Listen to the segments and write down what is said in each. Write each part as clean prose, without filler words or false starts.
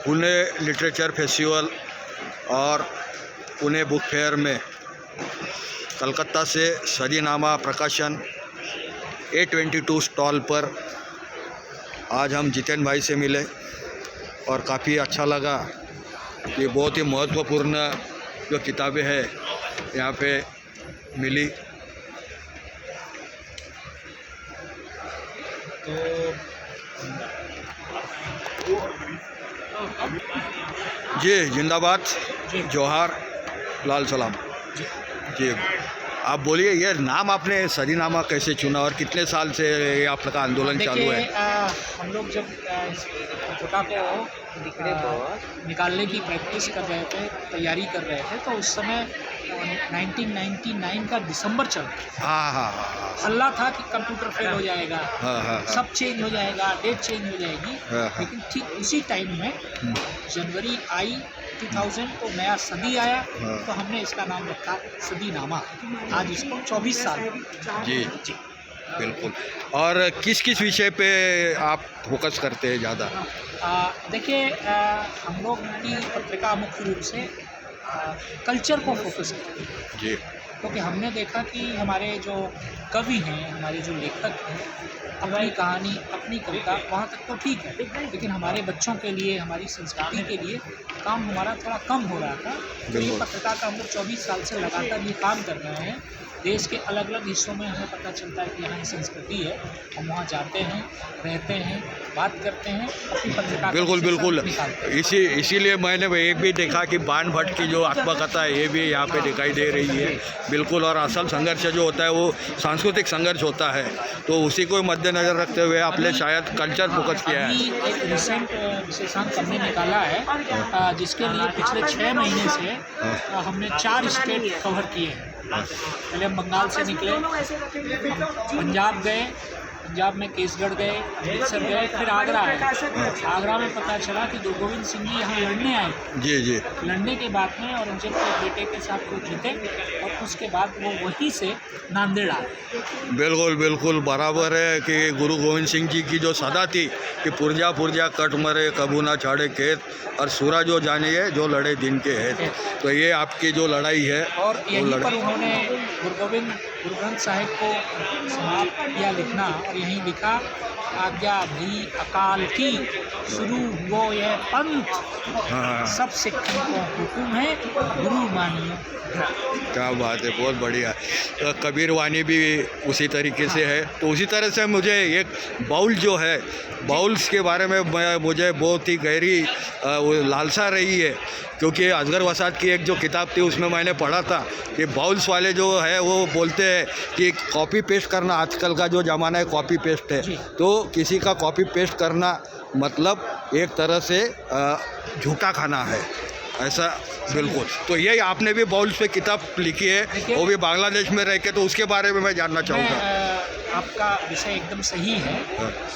Pune literature festival और Pune book fair में कलकत्ता से सदीनामा प्रकाशन A22 स्टॉल पर आज हम जितेन भाई से मिले और काफ़ी अच्छा लगा कि बहुत ही महत्वपूर्ण जो किताबें हैं यहाँ पे मिली। तो जी जिंदाबाद, जोहार, लाल सलाम। जी आप बोलिए, ये नाम आपने सदीनामा कैसे चुना और कितने साल से ये आपका आंदोलन चालू है? हम लोग जब इस फोटा को निकालने की प्रैक्टिस कर रहे थे, तैयारी कर रहे थे, तो उस समय 1999 का दिसंबर चल रहा हाँ। हल्ला था कि कंप्यूटर फेल हो जाएगा, सब चेंज हो जाएगा, डेट चेंज हो जाएगी। लेकिन ठीक उसी टाइम में जनवरी आई 2000 को नया सदी आया, तो हमने इसका नाम रखा सदीनामा। आज इसको 24 साल। जी बिल्कुल। और किस किस विषय पे आप फोकस करते हैं ज़्यादा? देखिए, हम लोग की पत्रिका मुख्य रूप से कल्चर को फोकस करती है जी, क्योंकि हमने देखा कि हमारे जो कवि हैं, हमारे जो लेखक हैं, अपनी कहानी, अपनी कविता वहाँ तक तो ठीक है, लेकिन हमारे बच्चों के लिए, हमारी संस्कृति के लिए काम हमारा थोड़ा कम हो रहा था। तो ये पत्रिका का हम लोग 24 साल से लगातार ये काम कर रहे हैं। देश के अलग अलग हिस्सों में हमें पता चलता है कि यहाँ संस्कृति है, हम वहाँ जाते हैं, रहते हैं, बात करते हैं, अपनी पत्रिका बिल्कुल। इसीलिए मैंने एक भी देखा कि बाण भट्ट की जो आत्मकथा है ये भी यहाँ पे दिखाई दे रही है। बिल्कुल। और असल संघर्ष जो होता है वो सांस्कृतिक संघर्ष होता है, तो उसी को मद्देनज़र रखते हुए आपने शायद कल्चर फोकस किया है। एक रिसेंट विशेषांक हमने निकाला है जिसके लिए पिछले 6 महीने से हमने 4 स्टेट कवर किए हैं। पहले हम बंगाल से निकले, पंजाब गए, पंजाब में केसगढ़ गए, अमृतसर गए, फिर आगरा आए। आगरा में पता चला कि गुरु गोविंद सिंह जी यहाँ लड़ने आए। जी। लड़ने के बाद में औरंगजेब के बेटे के साथ वो जीते और उसके बाद वो वहीं से नांदेड़ आए। बिल्कुल बराबर है कि गुरु गोविंद सिंह जी की जो सदा थी कि पुरजा कट मरे कबू ना छाड़े खेत और सूरा जो जानिए जो लड़े दिन के है। तो ये आपकी जो लड़ाई है और यहीं पर उन्होंने गुरु ग्रंथ साहिब को समाप्त किया लिखना और यहीं लिखा, आज्ञा भी अकाल की, शुरू वो यह पंथ, सब सिखों को हुकुम है, गुरु मानियो। क्या बात है, बहुत बढ़िया। कबीर वाणी भी उसी तरीके से है। तो उसी तरह से मुझे एक बाउल जो है, बाउल्स के बारे में मुझे बहुत ही गहरी लालसा रही है, क्योंकि असगर वसात की एक जो किताब थी उसमें मैंने पढ़ा था कि बाउल्स वाले जो है वो बोलते हैं कि कॉपी पेस्ट करना, आजकल का जो ज़माना है कॉपी पेस्ट है, तो किसी का कॉपी पेस्ट करना मतलब एक तरह से झूठा खाना है, ऐसा। बिल्कुल। तो यही आपने भी बाउल्स पे किताब लिखी है, वो भी बांग्लादेश में रह के, तो उसके बारे में मैं जानना चाहूँगा। आपका विषय एकदम सही है।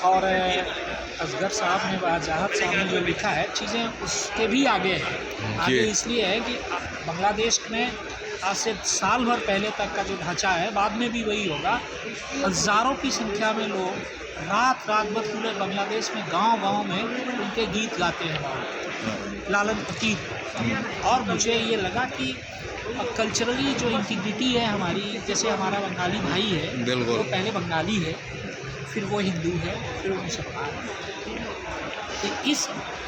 और असगर साहब ने, वजाहत साहब ने जो लिखा है, चीज़ें उसके भी आगे हैं। आगे इसलिए है कि बांग्लादेश में आज से साल भर पहले तक का जो ढांचा है, बाद में भी वही होगा। हज़ारों की संख्या में लोग रात भर पूरे बांग्लादेश में गांव में उनके गीत गाते हैं, लालन फकीर। और मुझे ये लगा कि कल्चरली जो इंटीग्रिटी है हमारी, जैसे हमारा बंगाली भाई है, वो पहले बंगाली है, फिर वो हिंदू है, फिर वो मुसलमान है। तो इस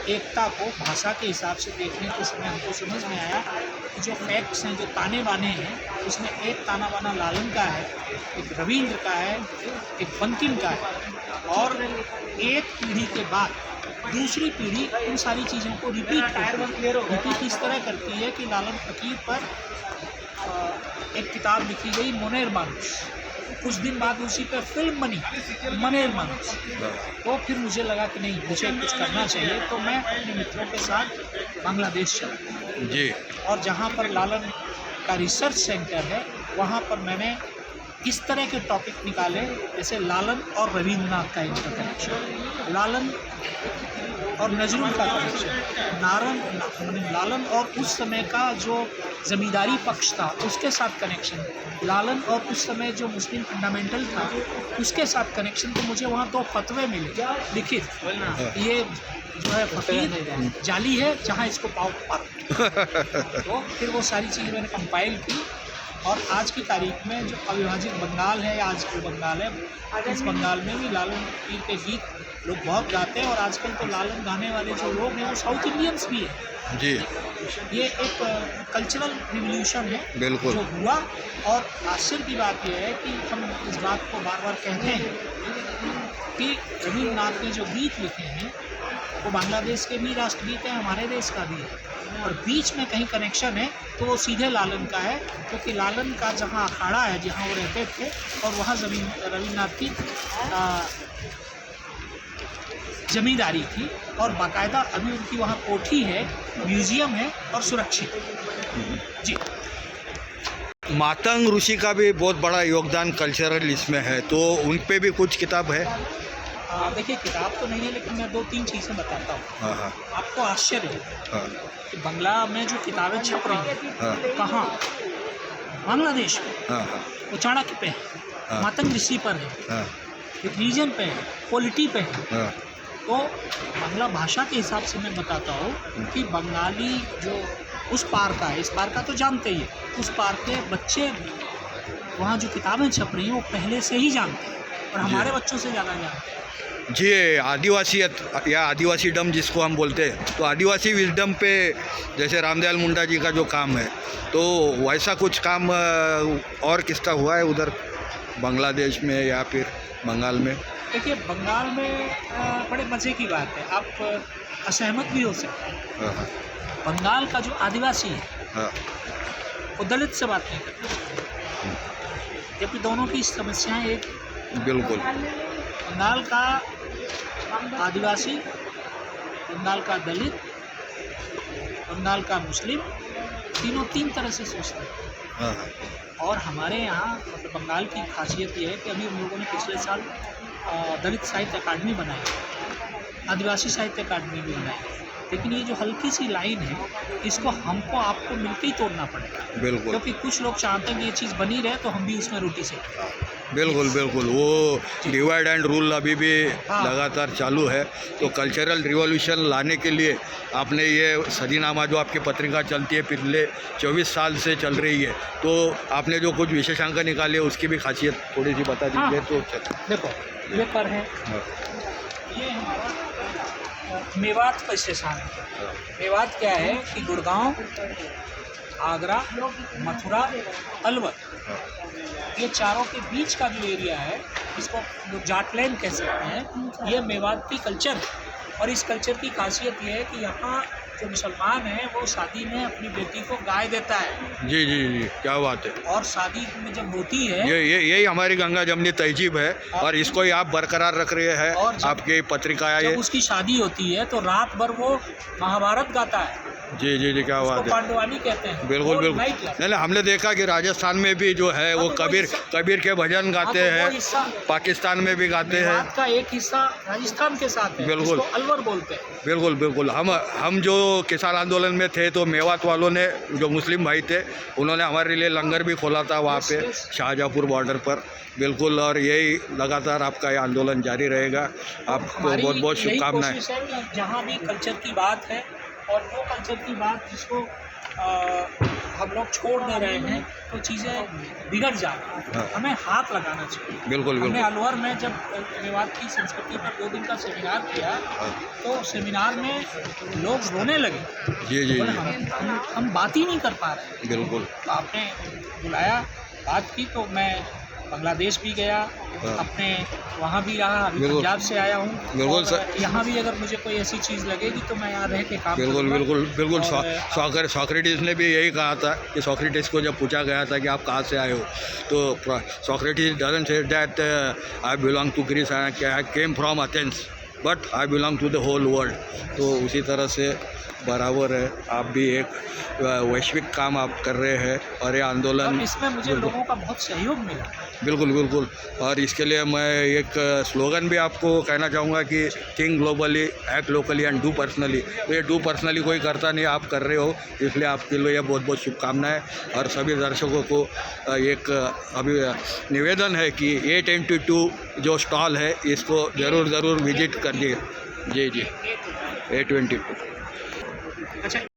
एकता को भाषा के हिसाब से देखने के समय हमको समझ में आया कि जो फैक्ट्स हैं, जो ताने बाने हैं, उसमें एक ताना बाना लालन का है, एक रविंद्र का है, एक बंकिम का है, और एक पीढ़ी के बाद दूसरी पीढ़ी उन सारी चीज़ों को रिपीट इस तरह करती है कि लालन फकीर पर एक किताब लिखी गई, मोनेर मानुष। कुछ दिन बाद उसी पर फिल्म बनी, मनेर मानुष। तो फिर मुझे लगा कि नहीं, मुझे कुछ करना चाहिए। तो मैं अपने मित्रों के साथ बांग्लादेश चला जी, और जहाँ पर लालन का रिसर्च सेंटर है, वहाँ पर मैंने इस तरह के टॉपिक निकाले, जैसे लालन और रविंद्रनाथ का इंटरकनेक्शन। लालन और नजरुल का कनेक्शन, लालन और उस समय का जो ज़मींदारी पक्ष था उसके साथ कनेक्शन, लालन और उस समय जो मुस्लिम फंडामेंटल था उसके साथ कनेक्शन। तो मुझे वहाँ 2 फतवे मिले लिखित, ये जो है फ़कीर जाली है, जहाँ इसको पाओ पारो। तो फिर वो सारी चीज़ें मैंने कंपाइल की और आज की तारीख में जो अविभाजित बंगाल है, आज जो बंगाल है, इस बंगाल में भी लालन पीर के गीत लोग बहुत गाते हैं और आजकल तो लालन गाने वाले जो लोग हैं वो साउथ इंडियंस भी हैं जी। ये एक कल्चरल रिवोल्यूशन है बिल्कुल। जो हुआ। और आश्चर्य की बात यह है कि हम इस बात को बार बार कहते हैं कि रविन्द्रनाथ ने जो गीत लिखे हैं वो बांग्लादेश के भी राष्ट्रगीत है, हमारे देश का भी है, और बीच में कहीं कनेक्शन है तो वो सीधे लालन का है, क्योंकि लालन का जहाँ अखाड़ा है जहाँ वो रहते थे और वहाँ रविन्द्रनाथ की जमींदारी थी और बाकायदा अभी उनकी वहाँ कोठी है, म्यूजियम है और सुरक्षित जी। मातंग ऋषि का भी बहुत बड़ा योगदान कल्चरल इसमें है, तो उन पे भी कुछ किताब है? देखिए किताब तो नहीं है, लेकिन मैं 2-3 चीज़ें बताता हूँ। हाँ। आपको आश्चर्य है हाँ। कि बंगला में जो किताबें छप रही हैं, हाँ। कहाँ? बांग्लादेश में। हाँ। वो चाणक्य पे है, हाँ। मातंग ऋषि पर है, हाँ। रीजन पे है, पॉलिटी पे है। हाँ। तो बांग्ला भाषा के हिसाब से मैं बताता हूँ कि बंगाली जो उस पार का है, इस पार का तो जानते ही है, उस पार के बच्चे वहाँ जो किताबें छप रही हैं वो पहले से ही जानते हैं और हमारे बच्चों से ज़्यादा जानते हैं जी। आदिवासियत या आदिवासी डम जिसको हम बोलते हैं, तो आदिवासी विजडम पे जैसे रामदयाल मुंडा जी का जो काम है, तो वैसा कुछ काम और किसका हुआ है उधर बांग्लादेश में या फिर बंगाल में? देखिए बंगाल में बड़े मज़े की बात है, आप असहमत भी हो सकते हैं। हाँ। बंगाल का जो आदिवासी है हाँ। वो दलित से बात नहीं करता, जबकि दोनों की समस्याएं एक। बिल्कुल। बंगाल का आदिवासी, बंगाल का दलित, बंगाल का मुस्लिम, तीनों 3 तरह से सोचते हैं। हाँ। और हमारे यहाँ मतलब बंगाल की खासियत ये है कि अभी हम लोगों ने पिछले साल दलित साहित्य अकादमी बनाई, आदिवासी साहित्य अकादमी भी बनाई, लेकिन ये जो हल्की सी लाइन है इसको हमको आपको मिलकर ही तोड़ना पड़ेगा। बिल्कुल। क्योंकि कुछ लोग चाहते हैं कि ये चीज़ बनी रहे तो हम भी उसमें रोटी सेकें। बिल्कुल बिल्कुल, वो डिवाइड एंड रूल अभी भी लगातार चालू है। तो कल्चरल रिवॉल्यूशन लाने के लिए आपने ये सदीनामा जो आपकी पत्रिका चलती है पिछले 24 साल से चल रही है, तो आपने जो कुछ विशेषांक निकाले उसकी भी खासियत थोड़ी सी बता दीजिए। तो देखो ये पर है, ये हमारा मेवात का स्टेशन है। मेवात क्या है कि गुड़गांव, आगरा, मथुरा, अलवर, ये चारों के बीच का जो एरिया है इसको जाटलैंड कह सकते हैं, ये मेवात की कल्चर है। और इस कल्चर की खासियत ये है कि यहाँ जो मुसलमान है वो शादी में अपनी बेटी को गाय देता है। जी जी जी, क्या बात है। और शादी में जब होती है यही हमारी गंगा जमनी तहजीब है और इसको ही आप बरकरार रख रहे हैं। और आपकी पत्रिका जब उसकी शादी होती है तो रात भर वो महाभारत गाता है। जी जी जी, क्या बात है। पांडवानी कहते हैं। बिल्कुल बिल्कुल। नहीं, हमने देखा कि राजस्थान में भी जो है वो कबीर के भजन गाते हैं, पाकिस्तान में भी गाते हैं। का एक हिस्सा राजस्थान के साथ है, बिल्कुल, अलवर बोलते हैं। बिल्कुल बिल्कुल। हम जो किसान आंदोलन में थे तो मेवात वालों ने, जो मुस्लिम भाई थे, उन्होंने हमारे लिए लंगर भी खोला था वहाँ पे शाहजहाँपुर बॉर्डर पर। बिल्कुल, और यही लगातार आपका ये आंदोलन जारी रहेगा। आपको बहुत बहुत शुभकामनाएं। जहाँ भी कल्चर की बात है और वो कल्चर की बात जिसको हम लोग छोड़ दे रहे हैं तो चीज़ें बिगड़ जा रही हैं। हमें हाथ लगाना चाहिए। बिल्कुल हमने अलवर में जब मेवात की संस्कृति पर 2 दिन का सेमिनार किया तो सेमिनार में लोग रोने लगे। जी जी, हम बात ही नहीं कर पा रहे। बिल्कुल। तो आपने बुलाया, बात की, तो मैं बांग्लादेश भी गया, अपने वहाँ भी रहा, अभी पंजाब से आया हूँ। बिल्कुल सर, यहाँ भी अगर मुझे कोई ऐसी चीज़ लगेगी तो मैं यहाँ रह के काम बिल्कुल बिल्कुल बिल्कुल। सोक्रेटिस ने भी यही कहा था कि सोक्रेटिस को जब पूछा गया था कि आप कहाँ से आए हो, तो Socrates doesn't say that I belong to Greece, I came from Athens. But I belong to the whole world. तो उसी तरह से बराबर है, आप भी एक वैश्विक काम आप कर रहे हैं और ये आंदोलन और इसमें मुझे लोगों का बहुत सहयोग मिला। बिल्कुल बिल्कुल। और इसके लिए मैं एक स्लोगन भी आपको कहना चाहूँगा कि think globally, act locally and do personally. तो ये डू पर्सनली कोई करता नहीं, आप कर रहे हो, इसलिए आपके लिए बहुत बहुत शुभकामनाएं। और सभी दर्शकों को एक अभी निवेदन है कि A22 जो स्टॉल है इसको ज़रूर विजिट करिए। जी जी, A22। अच्छा।